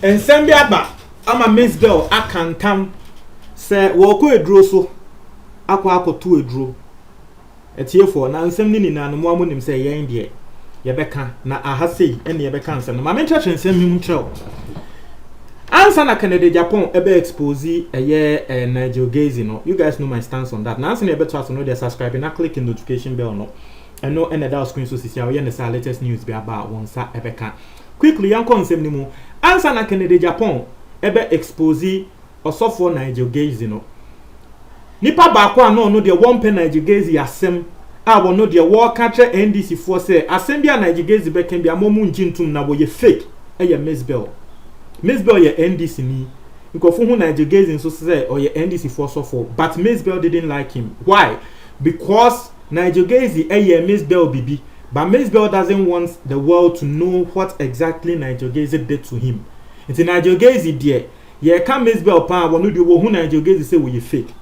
And send aba ama Miss Bell akantam say wo ko eduro so akoto eduro etiefo na nsem ni nina no mo amonim say yen de ye beka na ahasei ene ye beka nsem no ma mentra nsem mi ntrel ansa na Canada Japan ebe expose eye Nigel Gaze no. You guys know my stance on that. Now ansa na ebe to know they subscribe na click the notification bell no. And no any that screen so sisi awe na sa latest news be about one sa ebeka quickly yan konsem ni mu ansa na Canada Japan ebe expose osofo Nigel Gaze no. Nipa ba kwa no de one pen Nigel Gaze asem a wo no de wo ka tre NDC for say asem bia Nigel Gaze be kan bia momu njintum na wo ye fake eye Miss Bell. Miss Bell ye NDC ni nkofo hu Nigel Gaze so say or ye NDC for so for, but Miss Bell didn't like him. Why? Because Nigel Gaze eye Miss Bell bibi, but Miss Bell doesn't want the world to know what exactly Nigel Gaze did to him. It's Nigel Gaze there ye can Miss Bell pa wonu de wo hu Nigel Gaze say we ye fake.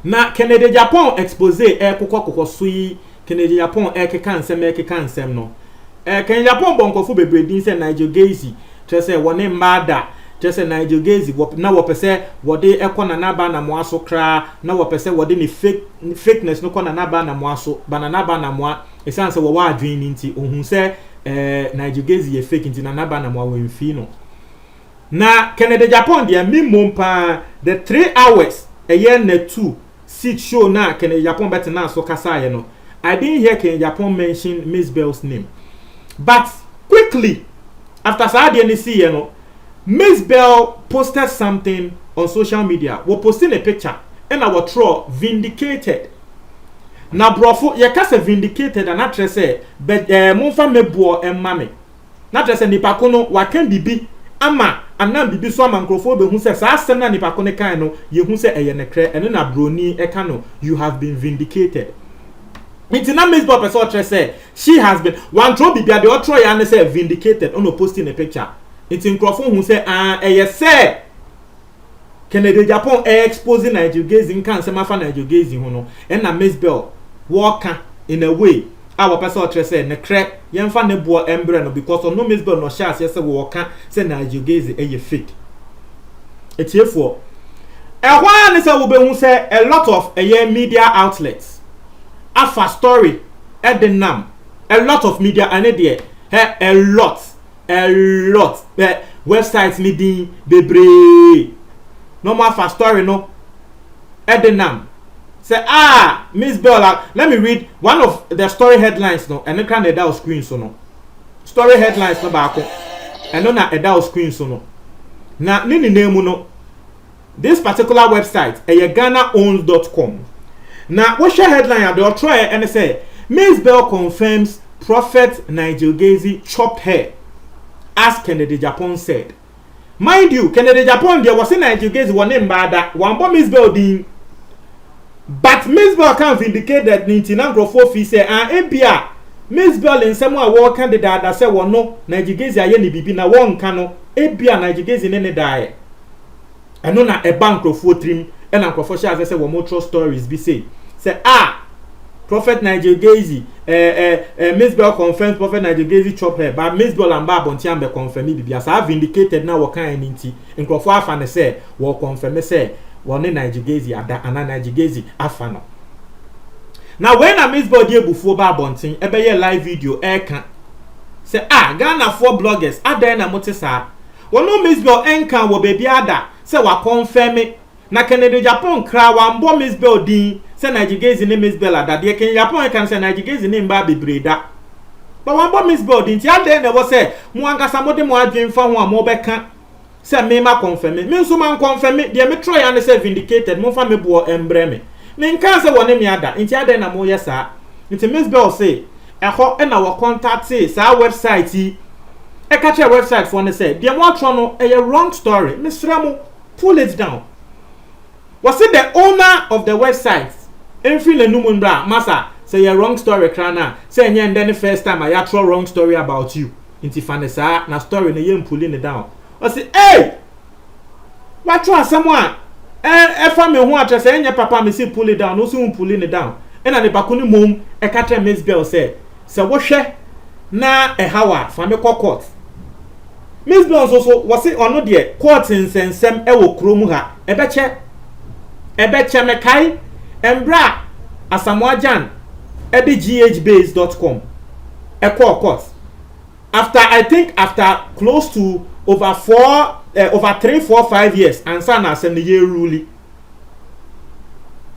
Na Canada Japan expose kokoko so yi Canada Japan keka nsem no. Canada Japan bonkofo bebredin say Nigel Gaze say wone mada say Nigel Gaze na wo pese wode ekona na ba na moaso kra na wo pese wode ni fakeness no kona na ba na moaso banana ba na moa esan say wo wa adwen ni nti ohun say Nigel Gaze ye fake nti na ba na moa wemfi no. Na Canada Japan dia mimompa the 3 hours a year na 2 sit show na Canada Japan better na so kasa ye no. I didn't hear Canada Japan mention Miss Bell's name, but quickly after Saturday ni see you know, Miss Bell posted something on social media. We posting a picture and our throw vindicated. Na brofo ye ka se vindicated and atre say but monfa mebo emmame. Na atre say nipa ko no wa kan bibi ama anam bibi so ama nkrofo be hu say sa asem na nipa ko ne kan no ye hu say eye ne kre ene na broni e ka no you have been vindicated. Mitina Miss Bell person atre say she has been one throw bibia the otro ya ne say vindicated on posting a picture. It's in Crawford who say say Canada Japan exposing Nigel Gaze in cancer mafa Nigel Gaze hu no and na Miss Bell walk in a way our person atre say ne crack yemfa ne bo embre no because no Miss Bell no share say walk say Nigel Gaze fake. Etiefo ehwa ne say wo be hu say a lot of media outlets afa story edenam a lot of media and there a lot websites needing bebre no more for story no edenam say Miss Bell let me read one of the story headlines no and can the dial screen so no story headlines no back and no na a dial screen so no na nini name no this particular website GhanaOwns.com. Now, what's your headline? I'll try and say Miss Bell confirms Prophet Nigel Gaze chopped hair, as Canada Japan said. Mind you, Canada Japan there was a Nigel Gaze one name bad that one bomb Miss Bell ding, but Miss Bell can't vindicate that Nintinan Grofo say ABA Miss Bell in some war candidate that said one no Nigel Gaze ayeni bibi na one cano ABA Nigel Gaze in any die. I know na a bank of 4 trim and Uncle Fosha as I said one more true stories be say Prophet Nigel Gaze Miss Bell confirms Prophet Nigel Gaze chop her but Miss Bell and Bob Ontiambe confirm me because I have vindicated now what kind inti in Crawford afan say what confirm say one Nigel Gaze ada and Nigel Gaze afano. Now when a Miss Bell dey before Bob Ontin ebe live video can say Ghana 4 bloggers ada na motesa one no Miss Bell enkan wo baby ada say wa confirm me na Canada Japan kra wa mbo Miss Bell din say Nigel Gaze name Miss Bell ada de Canada Japan can say Nigel Gaze name ba bebreda but wa mbo Miss Bell din ti ade na wo say mo ankasa mo de mo adwen fa ho a mo beka say me ma confirm me nso man confirm me de me try and say vindicated mo fa me bo embre me nkan say woni me ada nti ade na mo yesa nti Miss Bell say eho e na wo contact say sa website yi e ka che website for ne say de mo atro no e wrong story Mr. Mo pull it down. Was it the owner of the website? Enfin le numundra masa say a wrong story krana say nya ndene first time I throw wrong story about you. Inti na story ne yem pulling it down. Was it hey? What try someone Fa me ho atrese enye papa me say pull it down no so pull it down e na ne bako ni mom e ka tra Miss Bell say se wo hwe na e hawa fa me court Miss Bell so was say ono de court nsensem e wo krom ha e be che me kai embra asamoajan e be ghbase.com e court after close to over 3, 4, 5 years and son as in the year ruling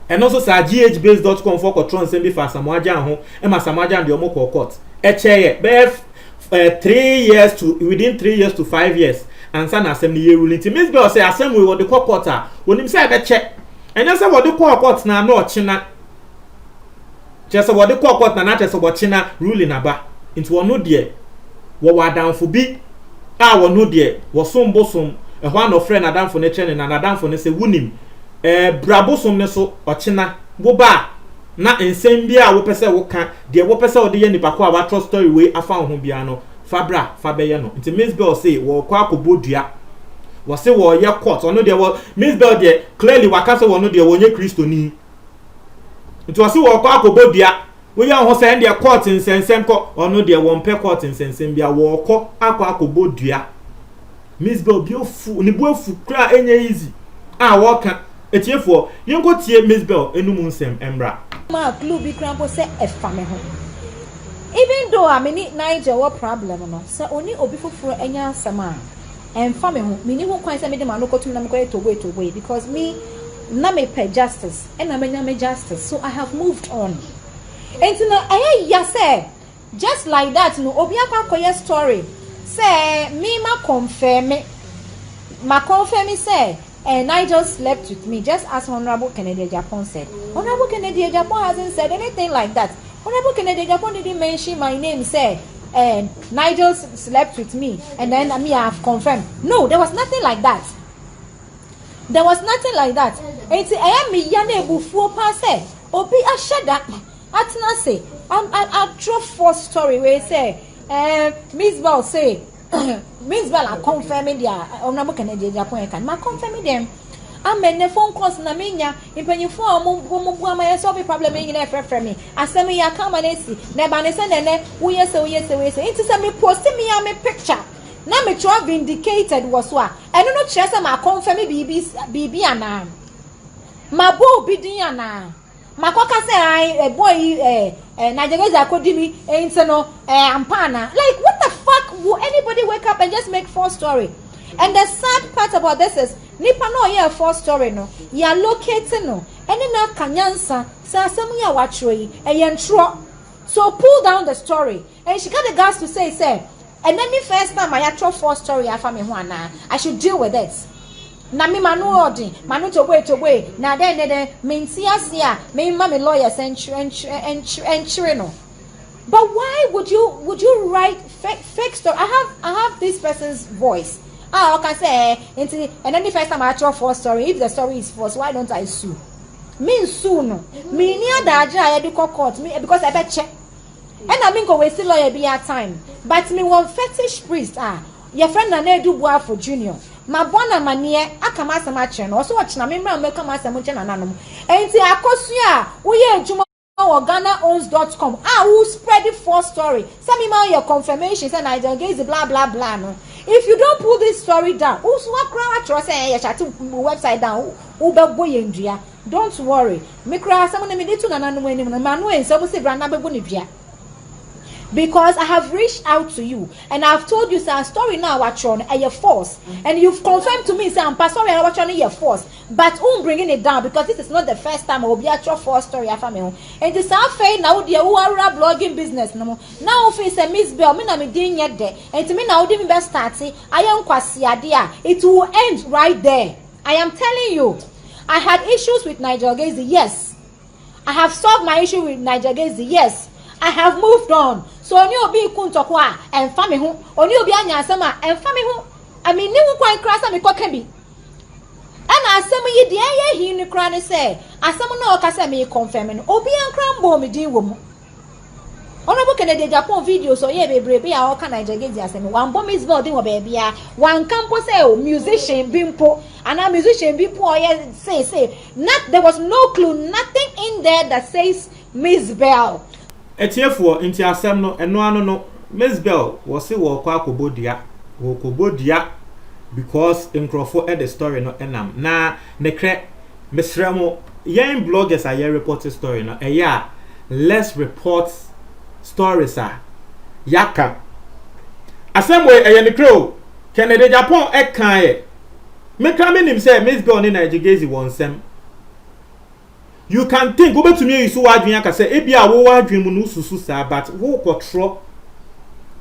and also sa ghbase.com for control and be for Samoajan ho e ma Samoajan de omo court e cheye be 3 years to within 3 years to 5 years and son as in the year ruling Miss Bell say asem we wo the court wonim say be che enya say wo the court na no china just wo the court na just wo china ruling aba into ono de wo wadanfo bi wo no de wo sombosom e ho no friend adamfo ne chene na adamfo ne se wunim brabosom ne so ochina wo ba na ensem bia wo pese wo ka de wo pese wo de ye nipa ko a wa trust story we afa ho bia no fa be ye no nti Miss Bell say wo kwa akobodua wo say wo ye court ono de wo Miss Bell de clearly waka say wo no de wo nye kristoni nti wo say wo kwa akobodua we ya ho say de court nsensem ko ono de wo mpe court nsensem bia wo ko akobodua Miss Bell bi ofu ni bu ofu kra enye easy wo ka etiefo yenko tie Miss Bell enum nsem embra ma clue bi krampo say efa me ho even though I mean Niger what problem no say oni obi foforo enya asama emfa me ho me ni ho kwan say me de ma no kotum na me ko tobo because me na me pay justice and na me justice so I have moved on and no ya say just like that no obi akwa story say me ma confirm say and Nigel slept with me just as Honorable Kennedy Japan said. Honorable Kennedy Japan hasn't said anything like that. Honorable Kennedy Japan didn't mention my name, say, and Nigel slept with me, and then I have confirmed. No, there was nothing like that. There was nothing like that. And I am me yane bufu passe. Obi ashada. Atna say, I drove for story where say, Miss Bell say. Miss Bell are confirming their Honorable Kennedy Japan can ma confirming them. I'm the phone calls na menya impenyi fo mo my solve problem in na me asemi ya come and see na ba ne se ne wo yes it is me post me ya me picture na me try vindicated was so eno no kire se ma confirm bibi ana ma bo bidin ana makoka say boy Nigeria akodi mi no ampana like what the fuck will anybody wake up and just make false story? And the sad part about this is nipa no ye false story no ya locating no ene na kanyansa say asem ya watro yi ntro so pull down the story and she got the guts to say and then the first time I tro false story afa me ho ana I should deal with it. Na me manu odi manu to way na then mensi asia me ma me lawyers and no. But why would you write fake story? I have this person's voice. I can say and then the first time I try false story, if the story is false, why don't I sue? Me sue no. Me near that I do court me because I bet check. And I mean go waste lawyer be at time. But me one fetish priest your friend na do boa for junior. Ma bona manie akama asamache no so watch na me mra make kama asamuche na nanom. Enti akosu a wo ye adwuma or GhanaOwns.com who spread the false story. Some email your confirmation say Nigel Gaze blah blah blah no. If you don't pull this story down, who's what crowd trust say your chat website down who be boy ndua. Don't worry. Me cry someone me dey to na nanom anim no manu en so say brand na be bo ne dua. Because I have reached out to you and I've told you say story now watch on a force and you've confirmed to me say I'm sorry I watch on your force but bringing it down because this is not the first time I will be at your force story after me and this affair now the who are blogging business no now face a Miss Bell me na me din yet there and to me now the best start I am kwasi adia it will end right there. I am telling you I had issues with Nigel Gaze, yes. I have solved my issue with Nigel Gaze, yes. I have moved on. So oni obi kuntokwa emfa me ho oni obi anya asema emfa me ho I mean ni wo kwan krasa me koka bi ana asem yi de ye hi ni kra ne say asem na o ka say me confirm no obi ankra mbo me din wo mu Honorable Kennedy Japan video so yeah baby all can Nigeria say one bomb is building or baby one campus musician bimpo and a musician bimpo yeah say not there was no clue nothing in there that says Miss Bell. Etiefo inti asem no eno ano no Miss Bell was say wo kwa kobodia because nkrofo the story no enam na nekre mesremo yen bloggers are report story no yeah let's report stories are yaka asem we nekro Kennedy Japan kan e me kan me nim say Miss Bell ni Nigeria won sem. You can think go back to me so wadwen aka say ebia wo wadwen mu no susu sa but wo control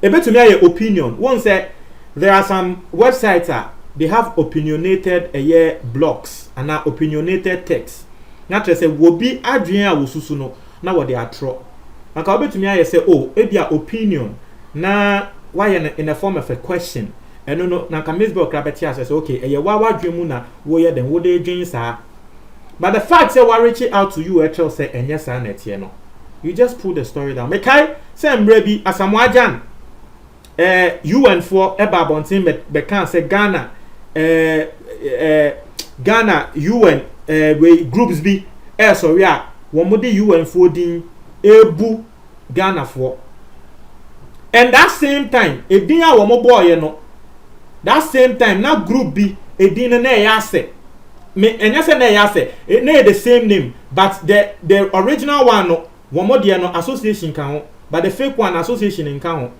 e bet to me your opinion one say there are some websites they have opinionated blogs and opinionated text na tre say wo bi adwen a wo susu no na wo dey atro maka wo bet to me say oh ebia opinion na why in a form of a question and no na Miss Bell krabeti as say okay wa wadwen mu na wo ye den wo dey dwen sa. But the fact say we reach out to you actually say enye sa na tie no. You just pull the story down. Mekai say mrebi asamwajan UN4 eba bontin be kan say Ghana Ghana UN we groups bi sorry a wo mo de UN4 din ebu Ghana for. And that same time edin a wo mo boy no that same time na group bi edin na ya say me enya say na ya say it na the same name but the original one no one more no association kan ho but the fake one association in kan ho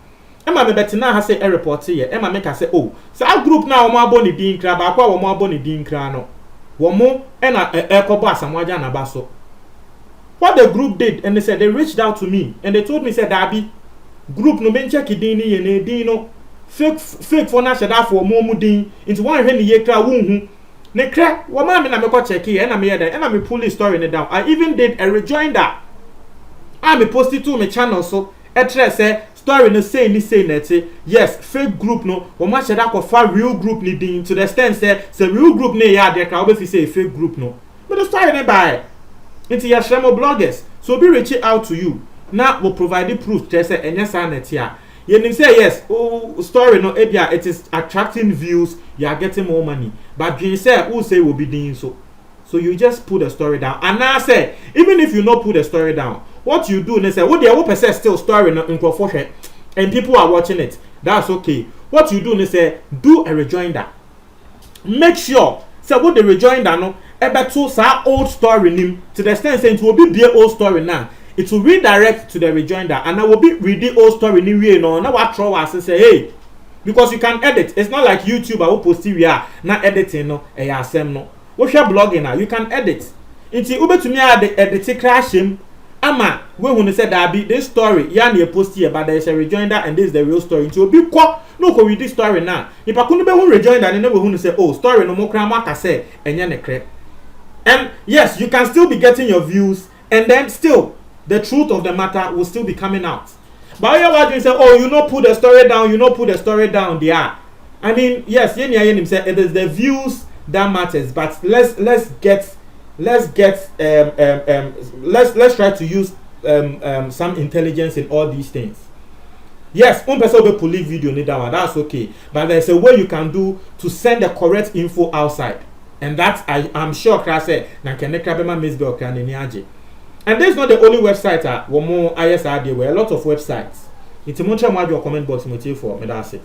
ema me betina ha say a report here ema make say oh so a group na omo aboni din kra ba kwa omo aboni din kra no womo na ekobo asamwaja na baso. What the group did and they said they reached out to me and they told me said Dabi group no men check din ni ye din no fake for na shada for omo din into one hwe ni ye kra wonhu. Nekre, wama me na me ko check here na me yeda and me pull the story ne down. I even did a rejoinder. I me post it to my channel so etre say story no say net yes fake group no wama sheda ko fa real group ni din to the extent say real group ne ya de ka obi say fake group no. But the story ne buy into your shemo bloggers so be reach out to you. Now will provide the proof to say enya sa net here. You say yes, oh story no ebia it is attracting views, you are getting more money. But you say who say will be doing so. So you just put the story down. And now I say, even if you not put the story down, what you do, they say, what the person still story in crofoshe and people are watching it. That's okay. What you do, they say, do a rejoinder. Make sure, say what the rejoinder no, ebe to sa old story nim to the extent saying it will be old story now. It will redirect to the rejoinder and I will be reading old story anyway no now what throw us and say hey because you can edit. It's not like YouTube I will post it here na editing no asem no we share blogging now you can edit inti ube to me edit crash him ama we who say that be this story ya na post here but there is a rejoinder and this is the real story inti obi kwa no ko read this story now if I couldn't be who rejoinder and then we who say oh story no mo kra maka say enye ne kre and yes you can still be getting your views and then still the truth of the matter will still be coming out. But you say, oh, you not put the story down, you not put the story down there. I mean, yes, say it is the views that matters, but let's try to use some intelligence in all these things. Yes, one person will police video need that one, that's okay. But there's a way you can do to send the correct info outside. And that I'm sure Kra said, na kene krabema Miss Bell kan ni aje. And this is not the only website one more ISR there were a lot of websites. It's a much more comment box for me that's it.